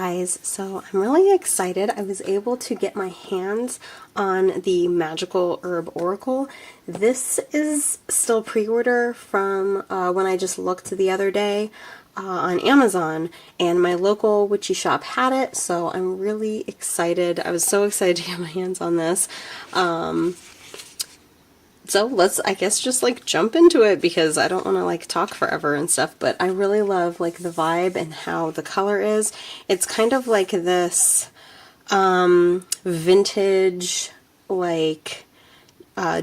guys, so I'm really excited. I was able to get my hands on the Magickal Herb Oracle. This is still pre-order from when I just looked the other day on Amazon, and my local witchy shop had it, so I'm really excited. I was so excited to get my hands on this. So let's, I guess, just like jump into it because I don't want to like talk forever and stuff, but I really love like the vibe and how the color is. It's kind of like this vintage, like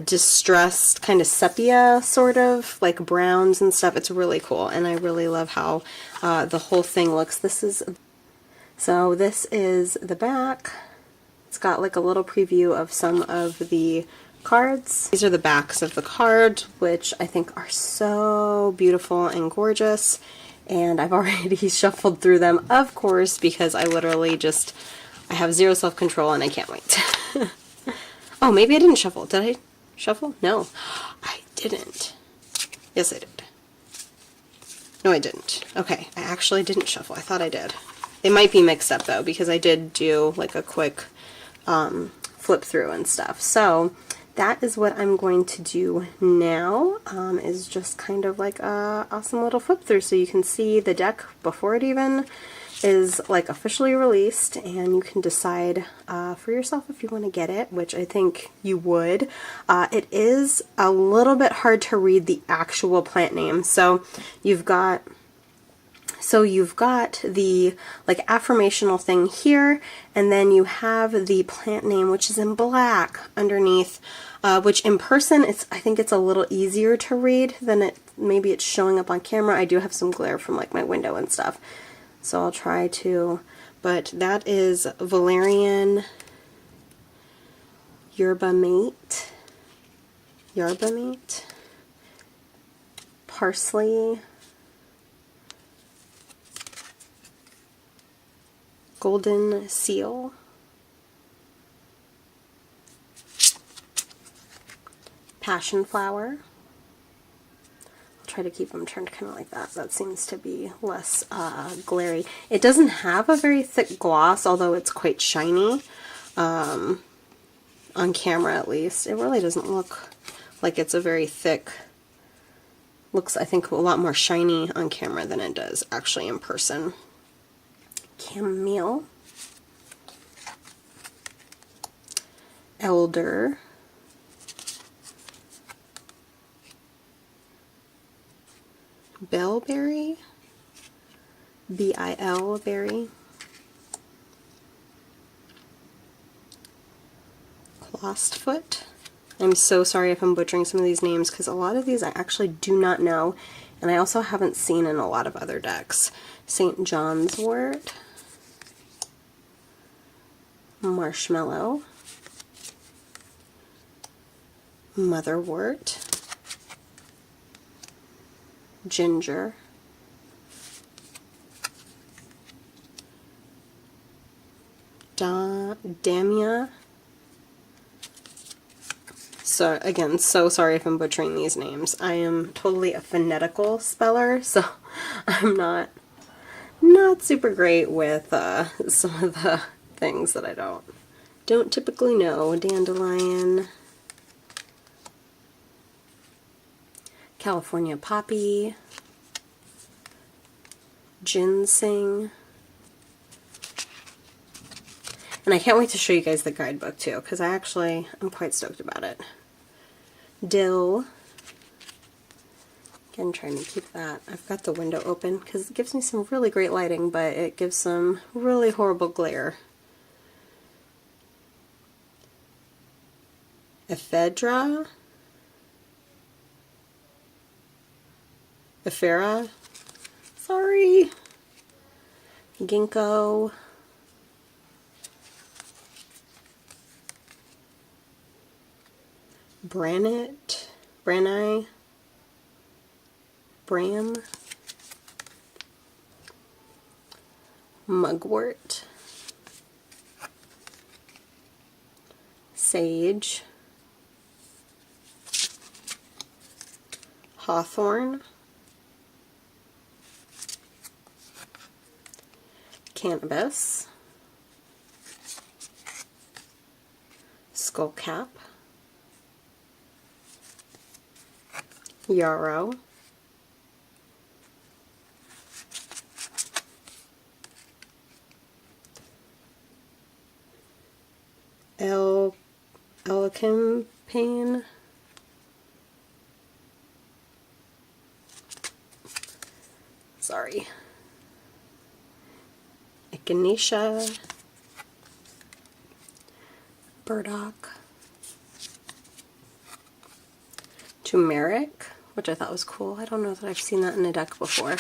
distressed kind of sepia sort of like browns and stuff. It's really cool, and I really love how the whole thing looks. This is the back. It's got like a little preview of some of the cards. These are the backs of the card, which I think are so beautiful and gorgeous, and I've already shuffled through them, of course, because I literally just, I have zero self-control and I can't wait. Oh, maybe I didn't shuffle. Did I shuffle? No, I didn't. Yes, I did. No, I didn't. Okay, I actually didn't shuffle. I thought I did. They might be mixed up though, because I did do like a quick flip through and stuff. So that is what I'm going to do now, is just kind of like a awesome little flip through so you can see the deck before it even is like officially released, and you can decide for yourself if you want to get it, which I think you would. It is a little bit hard to read the actual plant name. So you've got the like affirmational thing here, and then you have the plant name, which is in black underneath, which in person I think it's a little easier to read than maybe it's showing up on camera. I do have some glare from like my window and stuff, so I'll try to, but that is Valerian yerba mate, parsley, golden seal, passion flower. I'll try to keep them turned kind of like that. That seems to be less glary. It doesn't have a very thick gloss, although it's quite shiny on camera at least. It really doesn't look like it's a very thick, looks I think a lot more shiny on camera than it does actually in person. Chamomile, elder, bilberry, B-I-L berry, clostfoot. I'm so sorry if I'm butchering some of these names because a lot of these I actually do not know, and I also haven't seen in a lot of other decks. St. John's wort, marshmallow, motherwort, ginger, damia. So again, so sorry if I'm butchering these names. I am totally a phonetical speller, so I'm not super great with some of the things that I don't typically know. Dandelion, California poppy, ginseng, and I can't wait to show you guys the guidebook too, because I'm quite stoked about it. Dill, again trying to keep that, I've got the window open because it gives me some really great lighting, but it gives some really horrible glare. Ephedra, Ephera, sorry, ginkgo, branni, bram, mugwort, sage, hawthorn, Cannabis, Skullcap, Yarrow, Elecampane, sorry, Echinacea, Burdock, Turmeric, which I thought was cool. I don't know that I've seen that in a deck before.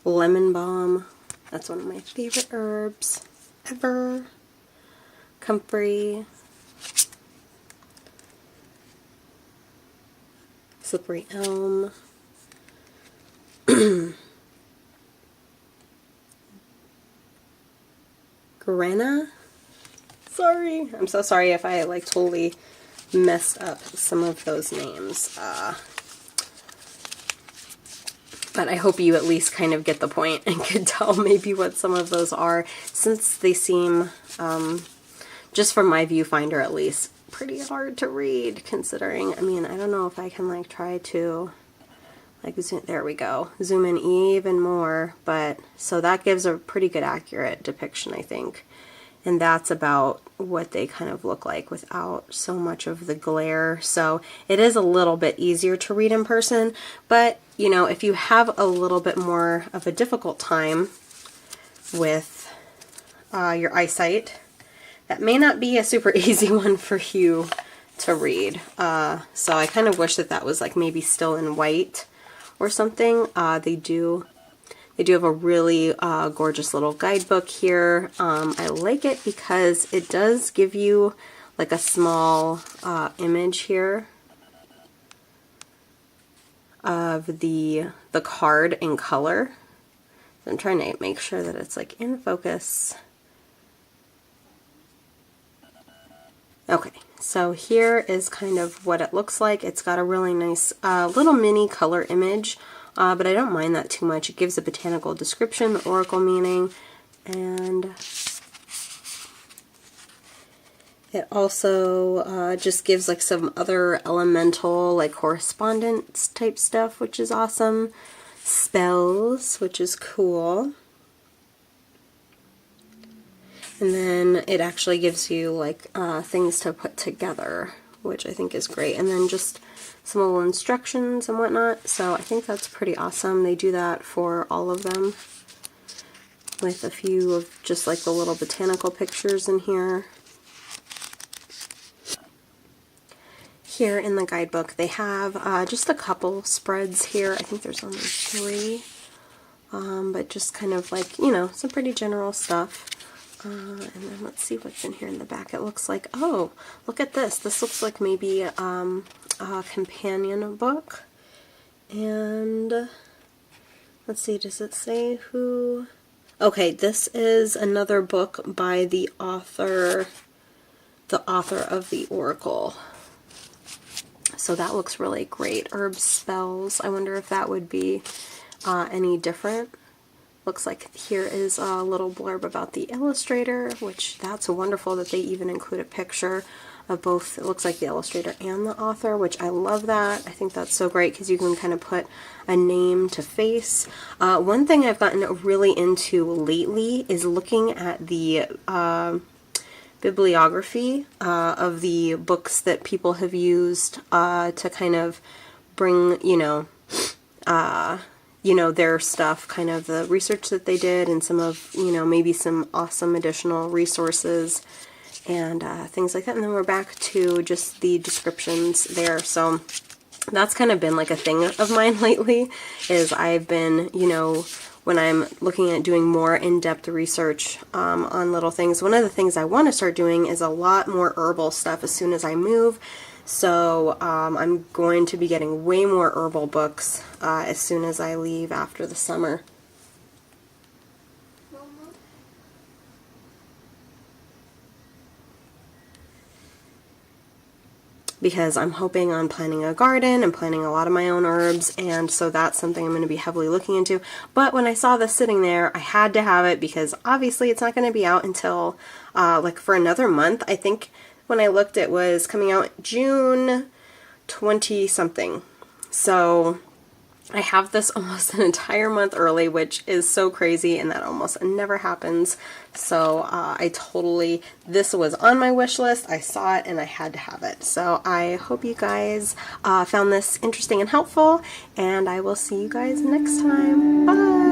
Lemon Balm, that's one of my favorite herbs ever. Comfrey, Slippery Elm, Grana. Sorry, I'm so sorry if I like totally messed up some of those names. But I hope you at least kind of get the point and can tell maybe what some of those are, since they seem, just from my viewfinder at least, pretty hard to read, considering, I mean, I don't know if I can like try to like zoom, there we go, zoom in even more, but so that gives a pretty good accurate depiction, I think. And that's about what they kind of look like without so much of the glare. So it is a little bit easier to read in person, but you know, if you have a little bit more of a difficult time with your eyesight, that may not be a super easy one for you to read. So I kind of wish that that was like maybe still in white or something. They do have a really gorgeous little guidebook here. I like it because it does give you like a small image here of the card in color. So I'm trying to make sure that it's like in focus. Okay, so here is kind of what it looks like. It's got a really nice little mini color image, but I don't mind that too much. It gives a botanical description, the oracle meaning, and it also just gives like some other elemental like correspondence type stuff, which is awesome. Spells, which is cool. And then it actually gives you like things to put together, which I think is great. And then just some little instructions and whatnot. So I think that's pretty awesome. They do that for all of them with a few of just like the little botanical pictures in here. Here in the guidebook they have just a couple spreads here. I think there's only 3. But just kind of like, you know, some pretty general stuff. And then let's see what's in here in the back. It looks like, oh, look at this. This looks like maybe a companion book. And let's see, does it say who? Okay, this is another book by the author of the Oracle. So that looks really great. Herb spells. I wonder if that would be any different. Looks like here is a little blurb about the illustrator, which that's wonderful that they even include a picture of both, it looks like the illustrator and the author, which I love that. I think that's so great because you can kind of put a name to face. One thing I've gotten really into lately is looking at the bibliography of the books that people have used to kind of bring, their stuff, kind of the research that they did, and some of, maybe some awesome additional resources and things like that. And then we're back to just the descriptions there. So that's kind of been like a thing of mine lately, is I've been, when I'm looking at doing more in-depth research on little things, one of the things I want to start doing is a lot more herbal stuff as soon as I move. So I'm going to be getting way more herbal books as soon as I leave after the summer. because I'm hoping on planting a garden and planting a lot of my own herbs, and so that's something I'm going to be heavily looking into. But when I saw this sitting there, I had to have it because obviously it's not going to be out until like for another month. I think when I looked it was coming out June 20 something. So I have this almost an entire month early, which is so crazy, and that almost never happens. So this was on my wish list. I saw it and I had to have it. So I hope you guys found this interesting and helpful, and I will see you guys next time. Bye!